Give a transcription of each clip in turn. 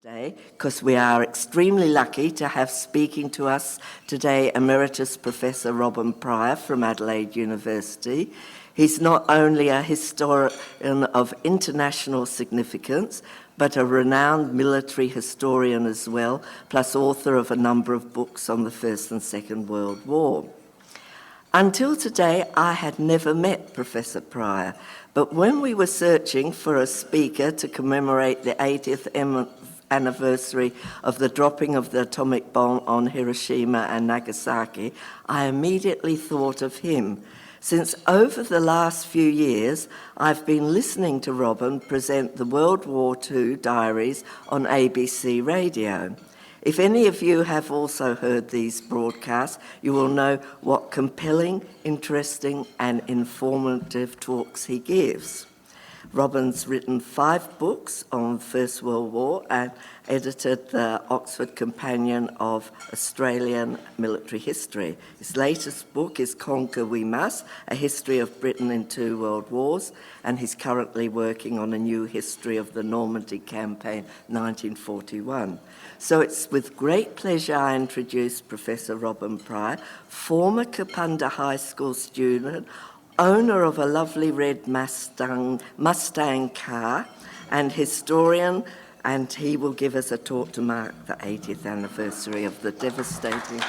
Today, because we are extremely lucky to have speaking to us today Emeritus Prof Robin Prior from Adelaide University. He's not only a historian of international significance, but a renowned military historian as well, plus author of a number of books on the First and Second World War. Until today, I had never met Professor Prior, but when we were searching for a speaker to commemorate the 80th anniversary of the dropping of the atomic bomb on Hiroshima and Nagasaki, I immediately thought of him, since over the last few years I've been listening to Robin present the World War II diaries on ABC radio. If any of you have also heard these broadcasts, you will know what compelling, interesting and informative talks he gives. Robin's written 5 books on First World War and edited the Oxford Companion of Australian Military History. His latest book is Conquer We Must, A History of Britain in 2 World Wars, and he's currently working on a new history of the Normandy Campaign 1941. So it's with great pleasure I introduce Professor Robin Prior, former Kapunda High School student, owner of a lovely red Mustang car, and historian, and he will give us a talk to mark the 80th anniversary of the devastating...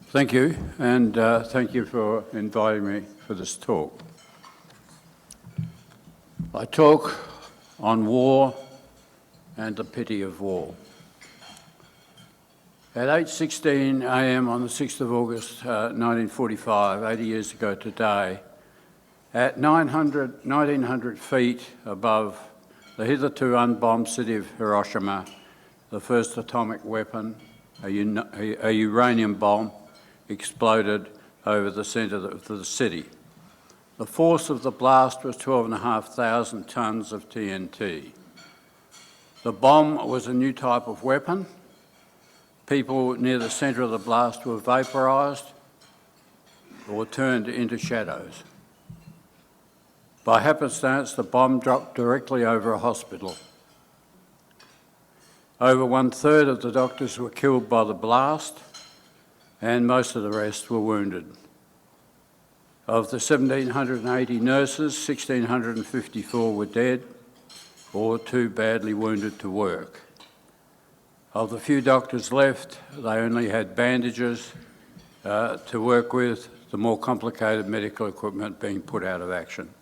Thank you, and thank you for inviting me for this talk. I talk on war and the pity of war. At 8:16 a.m. on the 6th of August 1945, 80 years ago today, at 1900 feet above the hitherto unbombed city of Hiroshima, the first atomic weapon, a uranium bomb, exploded over the centre of the city. The force of the blast was 12,500 tonnes of TNT. The bomb was a new type of weapon. People near the centre of the blast were vaporised or turned into shadows. By happenstance, the bomb dropped directly over a hospital. Over 1/3 of the doctors were killed by the blast, and most of the rest were wounded. Of the 1,780 nurses, 1,654 were dead or too badly wounded to work. Of the few doctors left, they only had bandages to work with, the more complicated medical equipment being put out of action.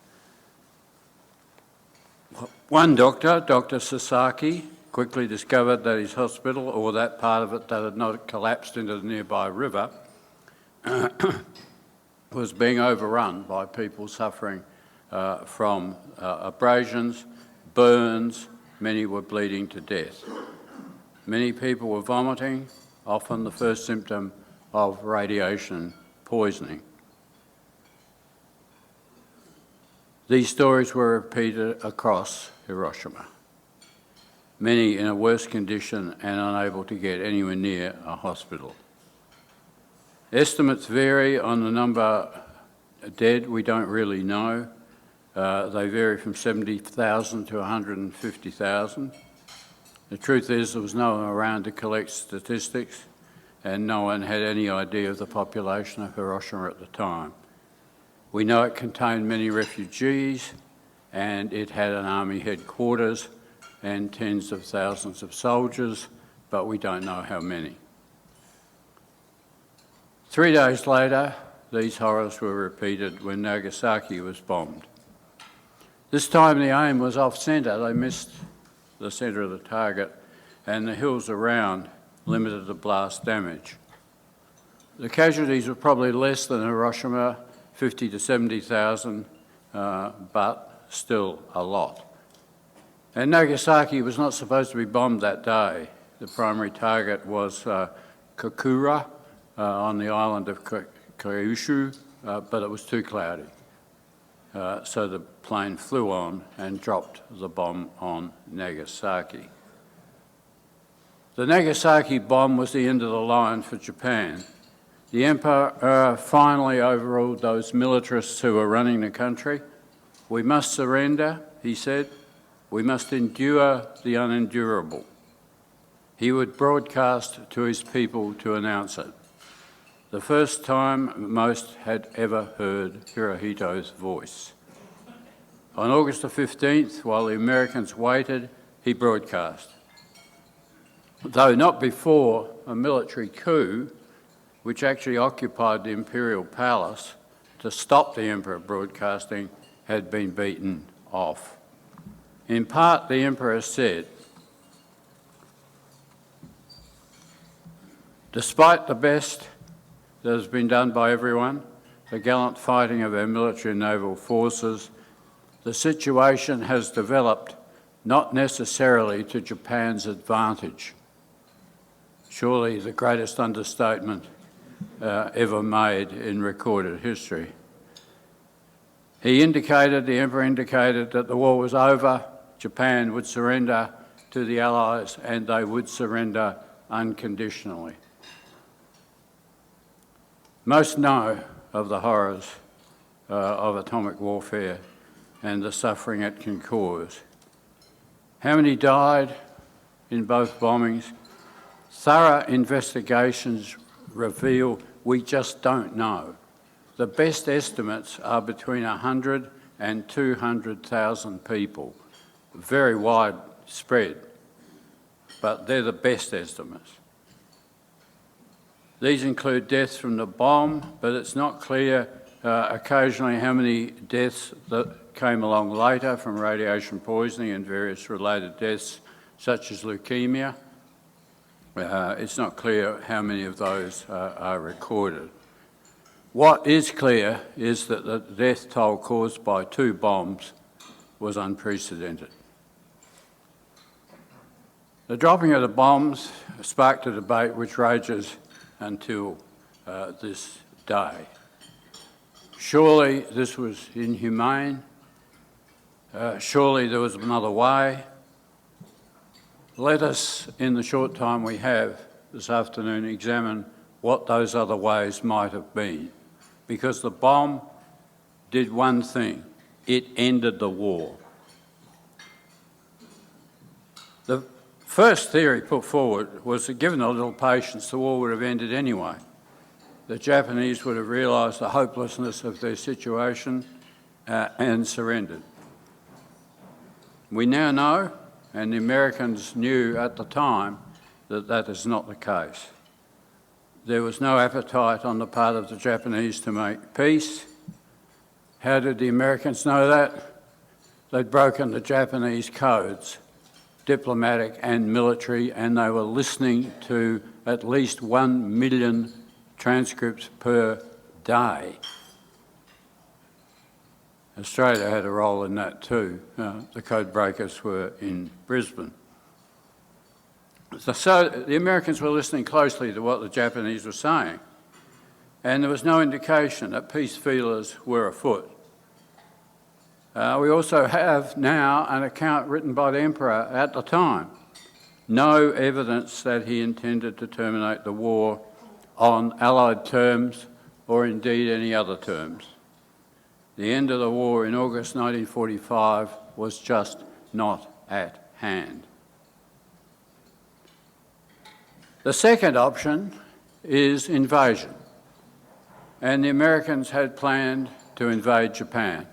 One doctor, Dr. Sasaki, quickly discovered that his hospital, or that part of it that had not collapsed into the nearby river, was being overrun by people suffering from abrasions, burns. Many were bleeding to death. Many people were vomiting, often the first symptom of radiation poisoning. These stories were repeated across Hiroshima, many in a worse condition and unable to get anywhere near a hospital. Estimates vary on the number dead. We don't really know. They vary from 70,000 to 150,000. The truth is there was no one around to collect statistics, and no one had any idea of the population of Hiroshima at the time. We know it contained many refugees, and it had an army headquarters and tens of thousands of soldiers, but we don't know how many. 3 days later, these horrors were repeated when Nagasaki was bombed. This time the aim was off-centre. They missed the centre of the target, and the hills around limited the blast damage. The casualties were probably less than Hiroshima, 50 to 70,000, but still a lot. And Nagasaki was not supposed to be bombed that day. The primary target was Kokura on the island of Kyushu, but it was too cloudy. So the plane flew on and dropped the bomb on Nagasaki. The Nagasaki bomb was the end of the line for Japan. The Emperor finally overruled those militarists who were running the country. "We must surrender," he said. "We must endure the unendurable." He would broadcast to his people to announce it. The first time most had ever heard Hirohito's voice. On August the 15th, while the Americans waited, he broadcast. Though not before a military coup, which actually occupied the Imperial Palace to stop the Emperor broadcasting, had been beaten off. In part, the Emperor said, "Despite the best that has been done by everyone, the gallant fighting of our military and naval forces, the situation has developed not necessarily to Japan's advantage." Surely the greatest understatement ever made in recorded history. The Emperor indicated that the war was over, Japan would surrender to the Allies, and they would surrender unconditionally. Most know of the horrors of atomic warfare and the suffering it can cause. How many died in both bombings? Thorough investigations reveal we just don't know. The best estimates are between 100 and 200,000 people, very widespread, but they're the best estimates. These include deaths from the bomb, but it's not clear occasionally how many deaths that came along later from radiation poisoning and various related deaths, such as leukemia. It's not clear how many of those are recorded. What is clear is that the death toll caused by 2 bombs was unprecedented. The dropping of the bombs sparked a debate which rages until this day. Surely this was inhumane. Surely there was another way. Let us, in the short time we have this afternoon, examine what those other ways might have been. Because the bomb did one thing: it ended the war. The first theory put forward was that given a little patience, the war would have ended anyway. The Japanese would have realised the hopelessness of their situation and surrendered. We now know, and the Americans knew at the time, that that is not the case. There was no appetite on the part of the Japanese to make peace. How did the Americans know that? They'd broken the Japanese codes, diplomatic and military, and they were listening to at least 1 million transcripts per day. Australia had a role in that too. The code breakers were in Brisbane. So the Americans were listening closely to what the Japanese were saying, and there was no indication that peace feelers were afoot. We also have now an account written by the Emperor at the time. No evidence that he intended to terminate the war on Allied terms or indeed any other terms. The end of the war in August 1945 was just not at hand. The second option is invasion, and the Americans had planned to invade Japan.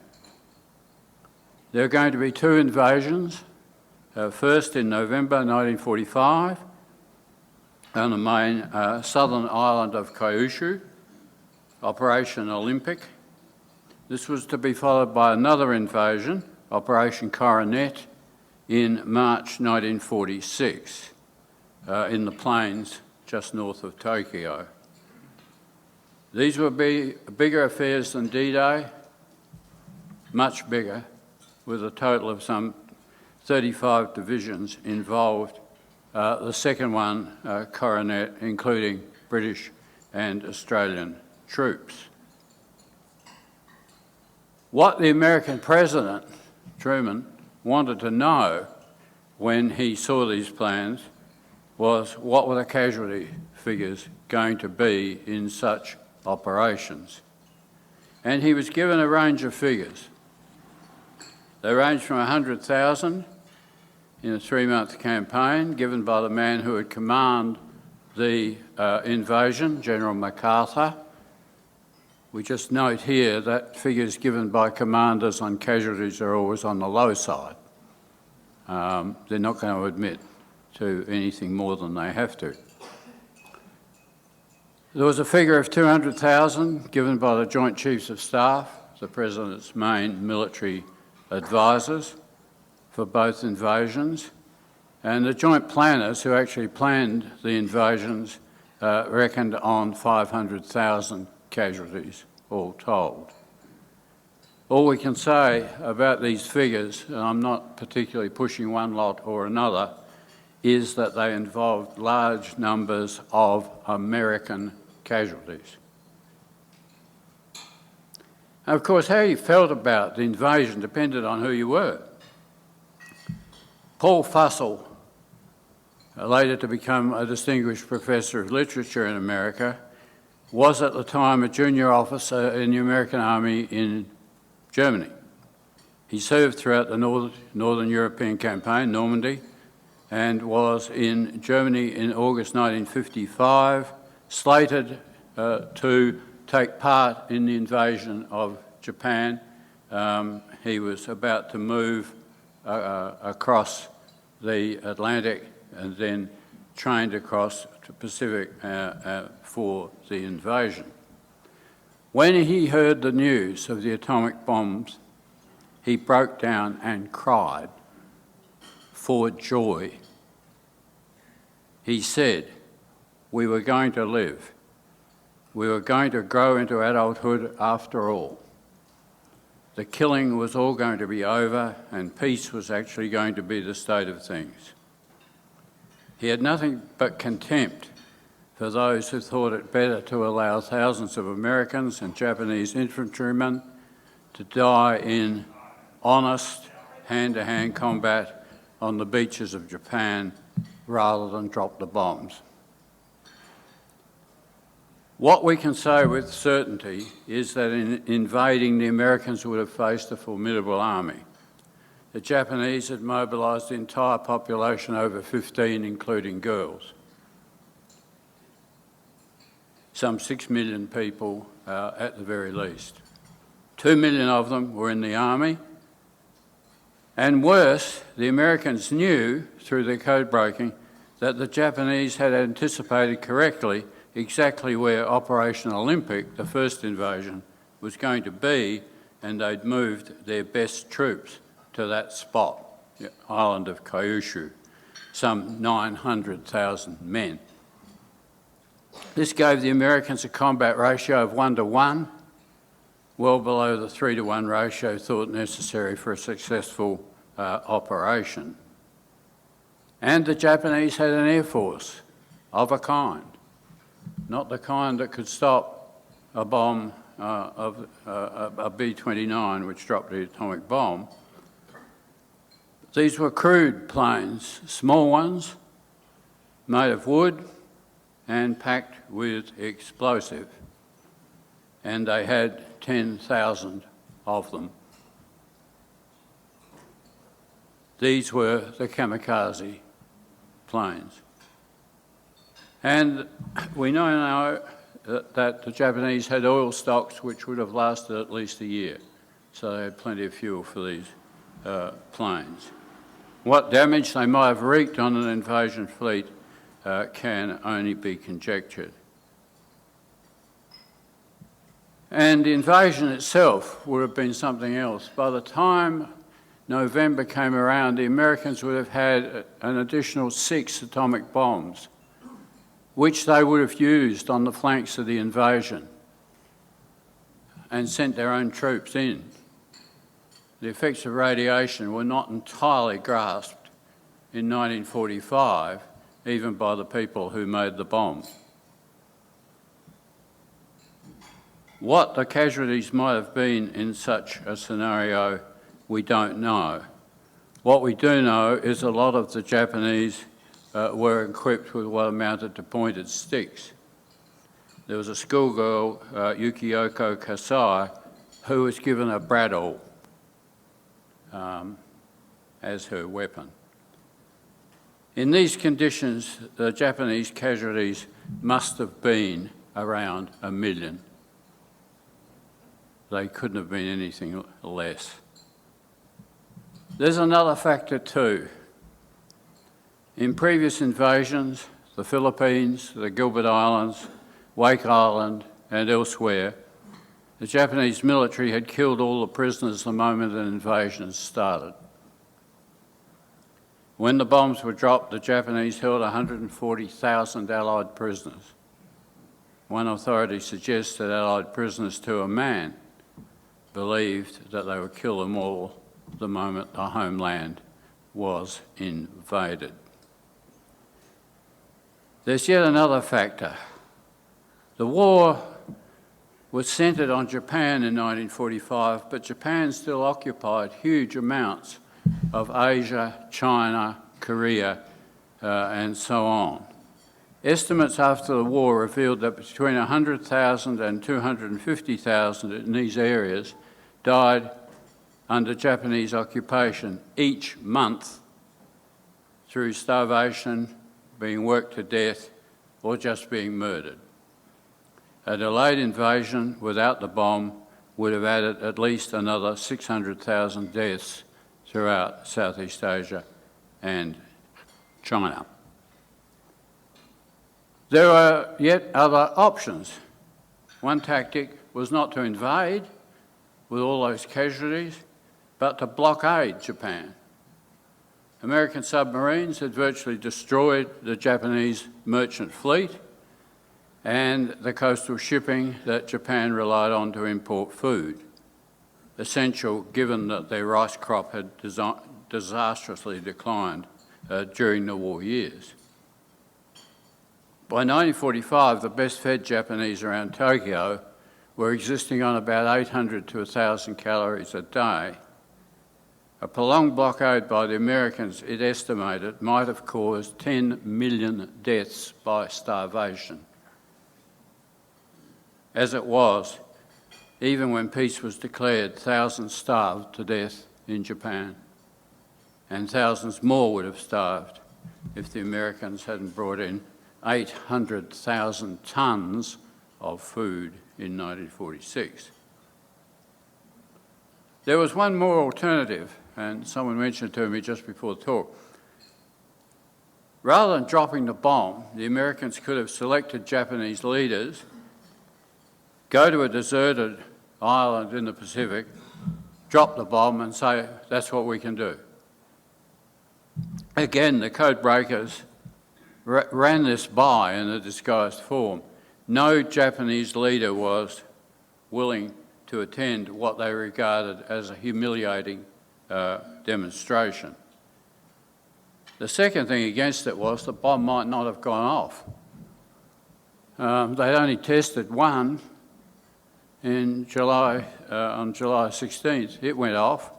There are going to be 2 invasions, first in November 1945 on the main southern island of Kyushu, Operation Olympic. This was to be followed by another invasion, Operation Coronet, in March 1946. In the plains just north of Tokyo. These would be bigger affairs than D-Day, much bigger, with a total of some 35 divisions involved. The second one, Coronet, including British and Australian troops. What the American President, Truman, wanted to know when he saw these plans was what were the casualty figures going to be in such operations. And he was given a range of figures. They ranged from 100,000 in a 3-month campaign given by the man who would command the invasion, General MacArthur. We just note here that figures given by commanders on casualties are always on the low side. They're not going to admit to anything more than they have to. There was a figure of 200,000 given by the Joint Chiefs of Staff, the President's main military advisors for both invasions, and the joint planners who actually planned the invasions reckoned on 500,000 casualties, all told. All we can say about these figures, and I'm not particularly pushing one lot or another, is that they involved large numbers of American casualties. And of course, how you felt about the invasion depended on who you were. Paul Fussell, later to become a distinguished professor of literature in America, was at the time a junior officer in the American Army in Germany. He served throughout the Northern European campaign, Normandy, and was in Germany in August 1955, slated to take part in the invasion of Japan. He was about to move across the Atlantic and then trained across to Pacific for the invasion. When he heard the news of the atomic bombs, he broke down and cried for joy. He said, "We were going to live. We were going to grow into adulthood after all. The killing was all going to be over and peace was actually going to be the state of things." He had nothing but contempt for those who thought it better to allow thousands of Americans and Japanese infantrymen to die in honest hand-to-hand combat on the beaches of Japan rather than drop the bombs. What we can say with certainty is that in invading, the Americans would have faced a formidable army. The Japanese had mobilised the entire population over 15, including girls. Some 6 million people at the very least. 2 million of them were in the army. And worse, the Americans knew, through their code breaking, that the Japanese had anticipated correctly exactly where Operation Olympic, the first invasion, was going to be, and they'd moved their best troops to that spot, the island of Kyushu, some 900,000 men. This gave the Americans a combat ratio of 1-to-1, well below the 3-to-1 ratio thought necessary for a successful operation. And the Japanese had an air force of a kind, not the kind that could stop a bomb of a B-29, which dropped the atomic bomb. These were crude planes, small ones, made of wood and packed with explosive. And they had 10,000 of them. These were the kamikaze planes. And we know now that the Japanese had oil stocks which would have lasted at least a year. So they had plenty of fuel for these planes. What damage they might have wreaked on an invasion fleet can only be conjectured. And the invasion itself would have been something else. By the time November came around, the Americans would have had an additional 6 atomic bombs, which they would have used on the flanks of the invasion and sent their own troops in. The effects of radiation were not entirely grasped in 1945, even by the people who made the bomb. What the casualties might have been in such a scenario, we don't know. What we do know is a lot of the Japanese were equipped with what amounted to pointed sticks. There was a schoolgirl, Yukioko Kasai, who was given a bradawl as her weapon. In these conditions, the Japanese casualties must have been around 1 million. They couldn't have been anything less. There's another factor too. In previous invasions, the Philippines, the Gilbert Islands, Wake Island and elsewhere, the Japanese military had killed all the prisoners the moment an invasion started. When the bombs were dropped, the Japanese held 140,000 Allied prisoners. One authority suggests that Allied prisoners to a man believed that they would kill them all the moment the homeland was invaded. There's yet another factor. The war was centred on Japan in 1945, but Japan still occupied huge amounts of Asia, China, Korea, and so on. Estimates after the war revealed that between 100,000 and 250,000 in these areas died under Japanese occupation each month through starvation, being worked to death, or just being murdered. A delayed invasion without the bomb would have added at least another 600,000 deaths throughout Southeast Asia and China. There were yet other options. One tactic was not to invade with all those casualties, but to blockade Japan. American submarines had virtually destroyed the Japanese merchant fleet and the coastal shipping that Japan relied on to import food, essential given that their rice crop had disastrously declined during the war years. By 1945, the best-fed Japanese around Tokyo were existing on about 800 to 1,000 calories a day. A prolonged blockade by the Americans, it estimated, might have caused 10 million deaths by starvation. As it was, even when peace was declared, thousands starved to death in Japan, and thousands more would have starved if the Americans hadn't brought in 800,000 tonnes of food in 1946. There was one more alternative, and someone mentioned to me just before the talk. Rather than dropping the bomb, the Americans could have selected Japanese leaders, go to a deserted island in the Pacific, drop the bomb and say, that's what we can do. Again, the code breakers ran this by in a disguised form. No Japanese leader was willing to attend what they regarded as a humiliating demonstration. The second thing against it was the bomb might not have gone off. They'd only tested one in July, on July 16th. It went off,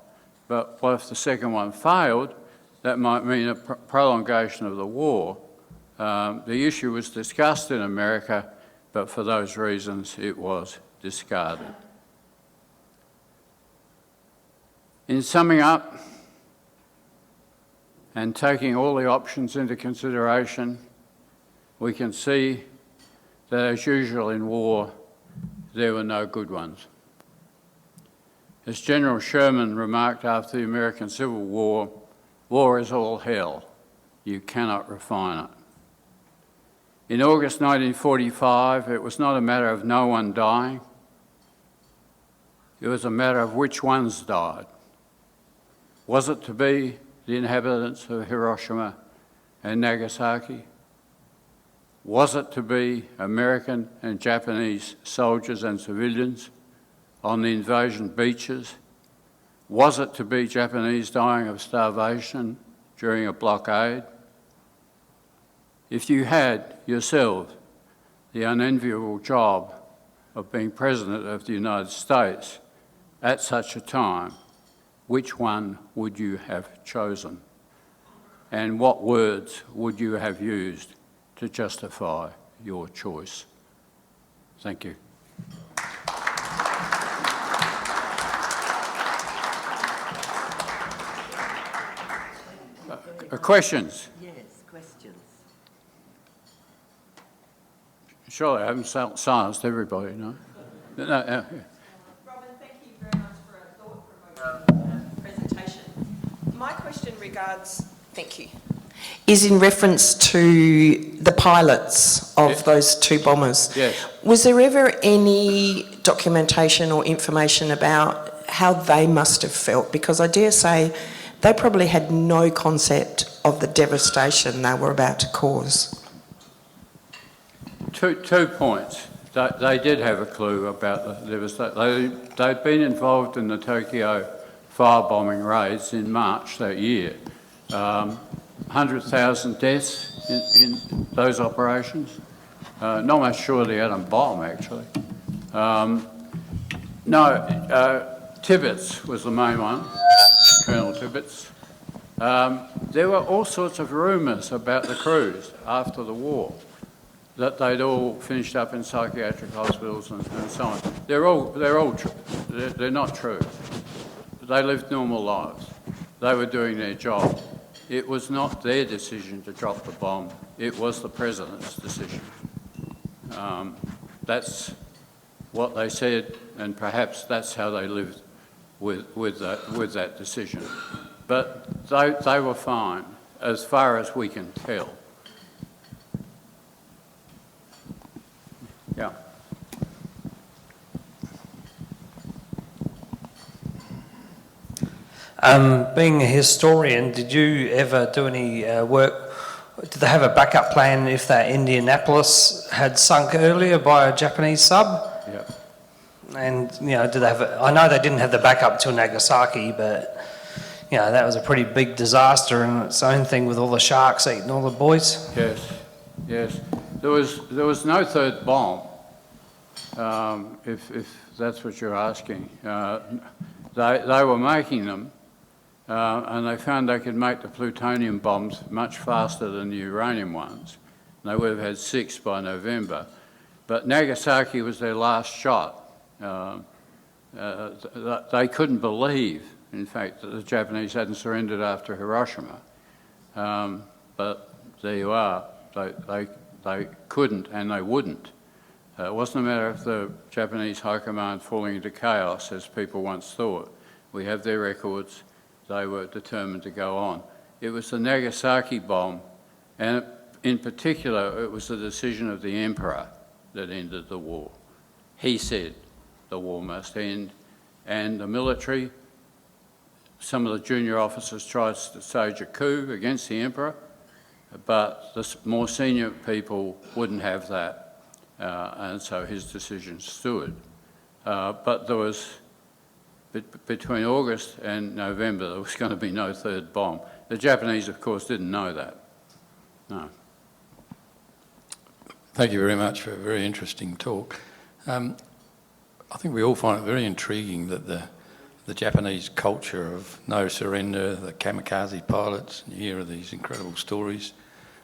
but what if the second one failed? That might mean a prolongation of the war. The issue was discussed in America, but for those reasons it was discarded. In summing up and taking all the options into consideration, we can see that, as usual in war, there were no good ones. As General Sherman remarked after the American Civil War, war is all hell. You cannot refine it. In August 1945, it was not a matter of no one dying. It was a matter of which ones died. Was it to be the inhabitants of Hiroshima and Nagasaki? Was it to be American and Japanese soldiers and civilians on the invasion beaches? Was it to be Japanese dying of starvation during a blockade? If you had yourself the unenviable job of being President of the United States at such a time, which one would you have chosen? and what words would you have used to justify your choice? Thank you. Questions? Yes, questions. Surely I haven't silenced everybody, no? Robin, thank you very much for a thought-provoking presentation. My question is in reference to the pilots of those two bombers. Yes. Was there ever any documentation or information about how they must have felt? Because I dare say they probably had no concept of the devastation they were about to cause. Two points. They did have a clue about the devastation. They'd been involved in the Tokyo firebombing raids in March that year. 100,000 deaths in those operations. Not much short of the atom bomb, actually. Tibbets was the main one, Colonel Tibbets. There were all sorts of rumours about the crews after the war, that they'd all finished up in psychiatric hospitals and so on. They're not true. They lived normal lives. They were doing their job. It was not their decision to drop the bomb. It was the President's decision. That's what they said, and perhaps that's how they lived with that decision. But they were fine, as far as we can tell. Yeah. Being a historian, did you ever do any work? Did they have a backup plan if that Indianapolis had sunk earlier by a Japanese sub? Yeah. And, did they have I know they didn't have the backup till Nagasaki, but, that was a pretty big disaster in its own thing with all the sharks eating all the boys. Yes. There was no third bomb, if that's what you're asking. They were making them, and they found they could make the plutonium bombs much faster than the uranium ones. And they would have had 6 by November. But Nagasaki was their last shot. They couldn't believe, in fact, that the Japanese hadn't surrendered after Hiroshima. But there you are. They couldn't and they wouldn't. It wasn't a matter of the Japanese High Command falling into chaos, as people once thought. We have their records. They were determined to go on. It was the Nagasaki bomb, and in particular, it was the decision of the Emperor that ended the war. He said the war must end, and the military, some of the junior officers tried to stage a coup against the Emperor, but the more senior people wouldn't have that, and so his decision stood. But there was, between August and November, there was going to be no third bomb. The Japanese, of course, didn't know that. No. Thank you very much for a very interesting talk. I think we all find it very intriguing that the Japanese culture of no surrender, the kamikaze pilots, you hear of these incredible stories,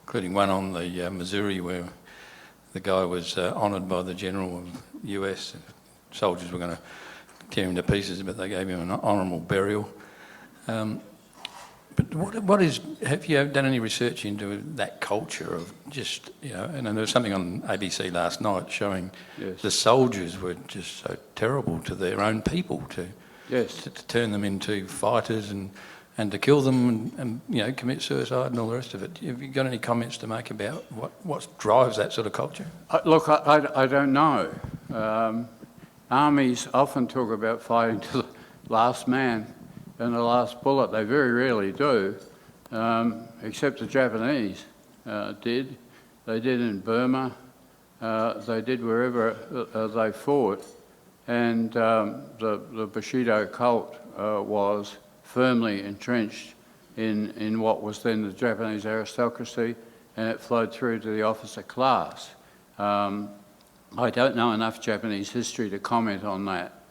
including one on the Missouri where the guy was honoured by the general of the US. Soldiers were going to tear him to pieces, but they gave him an honourable burial. But have you done any research into that culture of just, and there was something on ABC last night showing the soldiers were just so terrible to their own people to turn them into fighters and to kill them and commit suicide and all the rest of it. Have you got any comments to make about what drives that sort of culture? Look, I don't know. Armies often talk about fighting to the last man and the last bullet. They very rarely do, except the Japanese did. They did in Burma. They did wherever they fought. And the Bushido cult was firmly entrenched in what was then the Japanese aristocracy, and it flowed through to the officer class. I don't know enough Japanese history to comment on that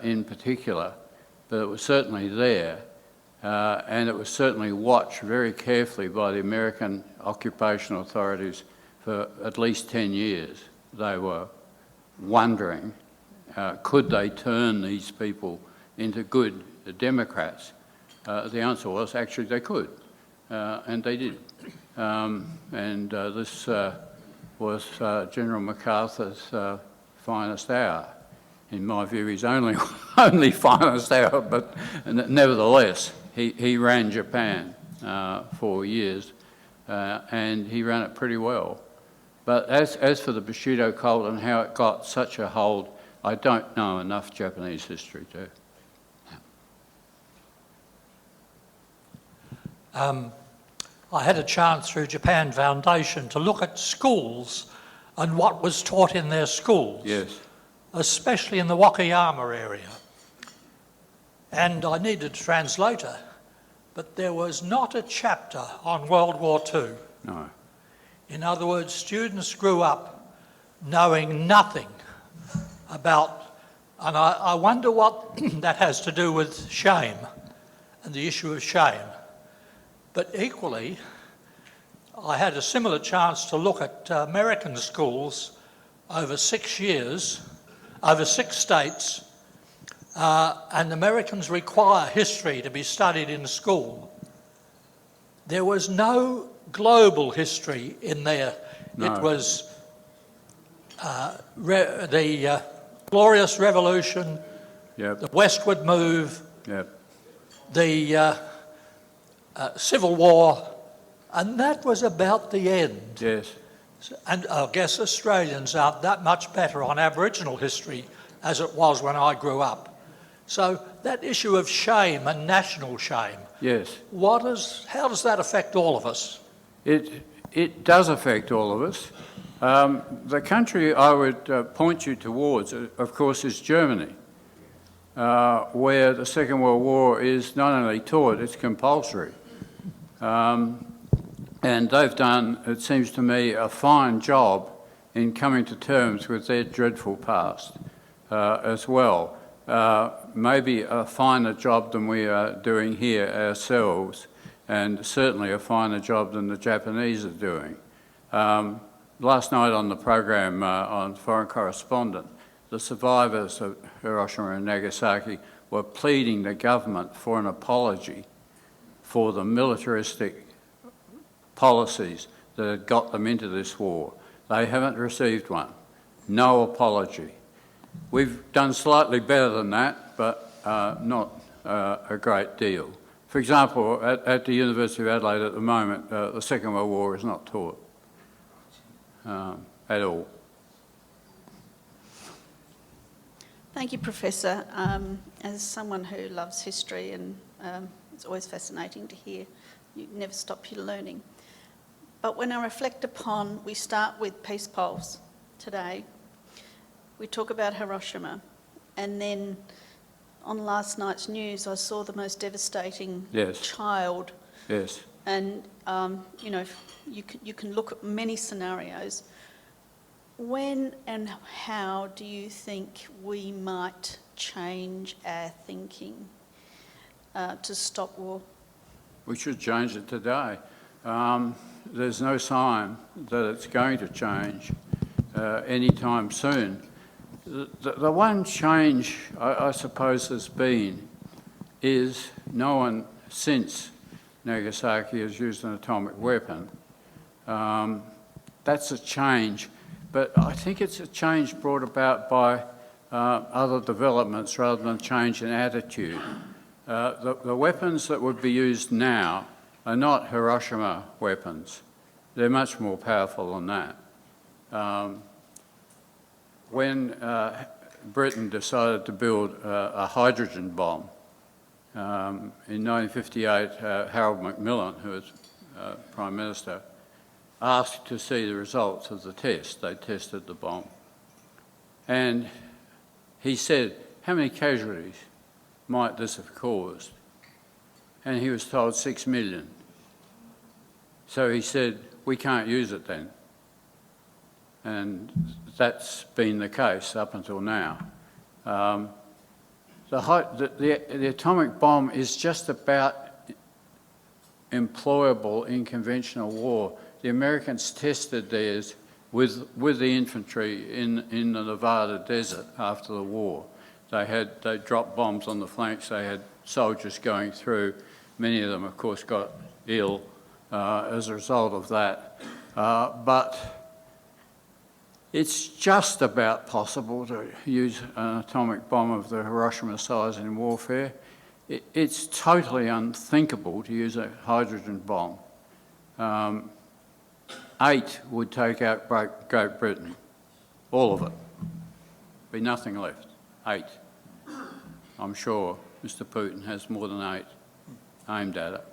in particular, but it was certainly there. and it was certainly watched very carefully by the American occupation authorities for at least 10 years. They were wondering, could they turn these people into good Democrats? The answer was actually they could, and they did. This was General MacArthur's finest hour. In my view, his only finest hour, but nevertheless, he ran Japan for years, and he ran it pretty well. But as for the Bushido cult and how it got such a hold, I don't know enough Japanese history to. I had a chance through Japan Foundation to look at schools and what was taught in their schools. Yes. Especially in the Wakayama area. And I needed a translator, but there was not a chapter on World War II. No. In other words, students grew up knowing nothing about, and I wonder what that has to do with shame and the issue of shame. But equally, I had a similar chance to look at American schools over 6 years, over 6 states, and Americans require history to be studied in school. There was no global history in there. No. It was the Glorious Revolution, Yep. the westward move, Yep. the Civil War, and that was about the end. Yes. And I guess Australians aren't that much better on Aboriginal history as it was when I grew up. So that issue of shame and national shame, Yes. how does that affect all of us? It does affect all of us. The country I would point you towards, of course, is Germany, where the Second World War is not only taught, it's compulsory. And they've done, it seems to me, a fine job in coming to terms with their dreadful past as well. Maybe a finer job than we are doing here ourselves, and certainly a finer job than the Japanese are doing. Last night on the program on Foreign Correspondent, the survivors of Hiroshima and Nagasaki were pleading the government for an apology for the militaristic policies that had got them into this war. They haven't received one. No apology. We've done slightly better than that, but not a great deal. For example, at the University of Adelaide at the moment, the Second World War is not taught at all. Thank you, Professor. As someone who loves history, and it's always fascinating to hear, you never stop your learning. But when I reflect upon, we start with Peace Pulse today, we talk about Hiroshima, and then on last night's news I saw the most devastating child. Yes. And, you know, you can look at many scenarios. When and how do you think we might change our thinking to stop war? We should change it today. There's no sign that it's going to change anytime soon. The one change I suppose there's been is no one since Nagasaki has used an atomic weapon. That's a change, but I think it's a change brought about by other developments rather than change in attitude. The weapons that would be used now are not Hiroshima weapons. They're much more powerful than that. When Britain decided to build a hydrogen bomb, in 1958, Harold Macmillan, who was Prime Minister, asked to see the results of the test. They tested the bomb. And he said, how many casualties might this have caused? And he was told 6 million. So he said, we can't use it then. And that's been the case up until now. The atomic bomb is just about employable in conventional war. The Americans tested theirs with the infantry in the Nevada desert after the war. They dropped bombs on the flanks. They had soldiers going through. Many of them, of course, got ill as a result of that. But it's just about possible to use an atomic bomb of the Hiroshima size in warfare. It's totally unthinkable to use a hydrogen bomb. 8 would take out Great Britain, all of it. Be nothing left. 8. I'm sure Mr. Putin has more than 8 aimed at it.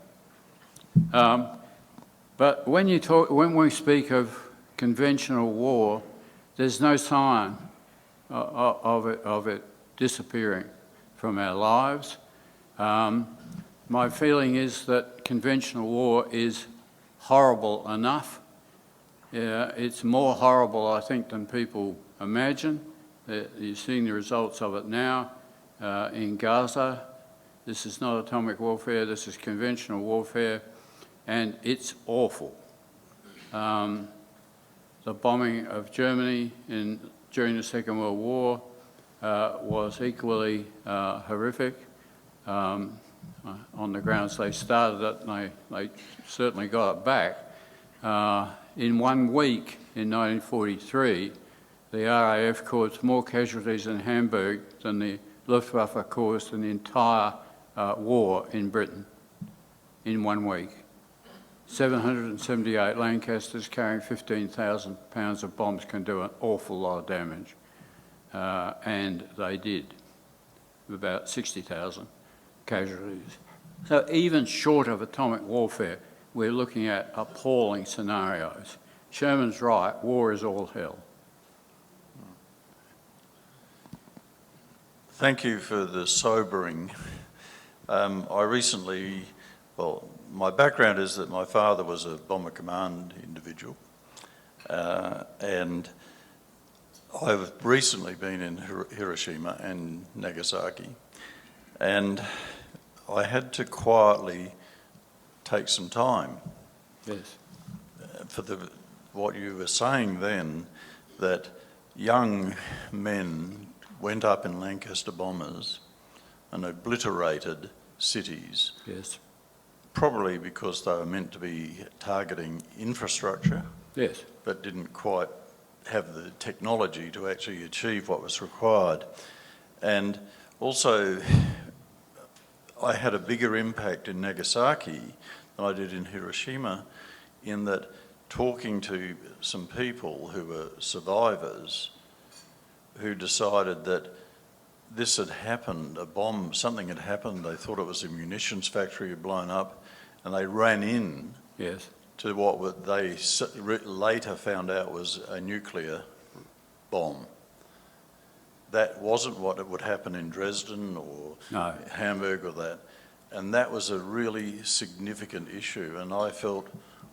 But when we speak of conventional war, there's no sign of it disappearing from our lives. My feeling is that conventional war is horrible enough. It's more horrible, I think, than people imagine. You're seeing the results of it now in Gaza. This is not atomic warfare, this is conventional warfare, and it's awful. The bombing of Germany during the Second World War was equally horrific. On the grounds they started it, and they certainly got it back. In 1 week in 1943, the RAF caused more casualties in Hamburg than the Luftwaffe caused in the entire war in Britain in 1 week. 778 Lancasters carrying 15,000 pounds of bombs can do an awful lot of damage. And they did, about 60,000 casualties. So even short of atomic warfare, we're looking at appalling scenarios. Sherman's right, war is all hell. Thank you for the sobering. I recently, well, my background is that my father was a Bomber Command individual, and I've recently been in Hiroshima and Nagasaki, and I had to quietly take some time. Yes. For what you were saying then, that young men went up in Lancaster bombers and obliterated cities. Yes. Probably because they were meant to be targeting infrastructure. Yes. But didn't quite have the technology to actually achieve what was required. And also, I had a bigger impact in Nagasaki than I did in Hiroshima, in that talking to some people who were survivors who decided that this had happened, a bomb, something had happened, they thought it was a munitions factory had blown up, and they ran in Yes. to what they later found out was a nuclear bomb. That wasn't what would happen in Dresden or Hamburg or that. And that was a really significant issue. And I felt,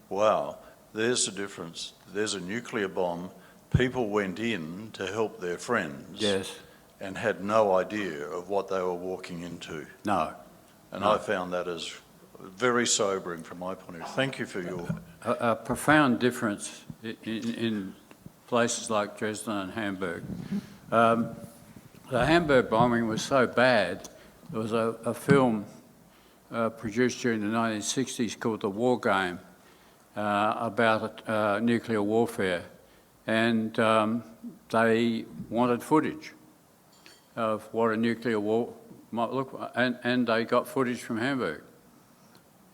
wow, there's a difference. There's a nuclear bomb. People went in to help their friends. Yes. And had no idea of what they were walking into. No. And I found that as very sobering from my point of view. Thank you for your... A profound difference in places like Dresden and Hamburg. The Hamburg bombing was so bad, there was a film produced during the 1960s called The War Game about nuclear warfare, and they wanted footage of what a nuclear war might look like, and they got footage from Hamburg.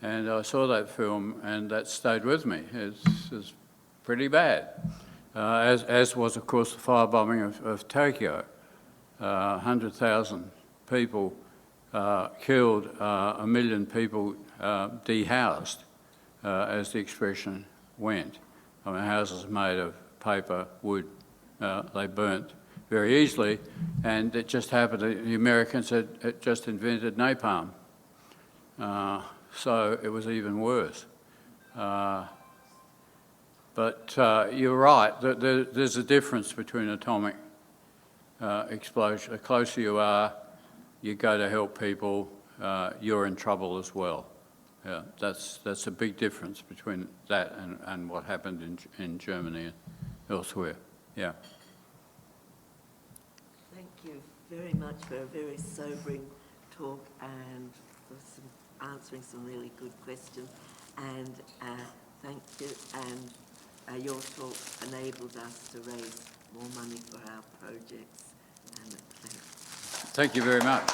And I saw that film, and that stayed with me. It's pretty bad, as was, of course, the firebombing of Tokyo. 100,000 people killed, 1 million people dehoused, as the expression went. I mean, houses made of paper, wood, they burnt very easily, and it just happened that the Americans had just invented napalm. So it was even worse. But you're right, there's a difference between atomic explosion. The closer you are, you go to help people, you're in trouble as well. Yeah, that's a big difference between that and what happened in Germany and elsewhere. Yeah. Thank you very much for a very sobering talk and for answering some really good questions. And thank you. And your talk enabled us to raise more money for our projects. And thanks. Thank you very much.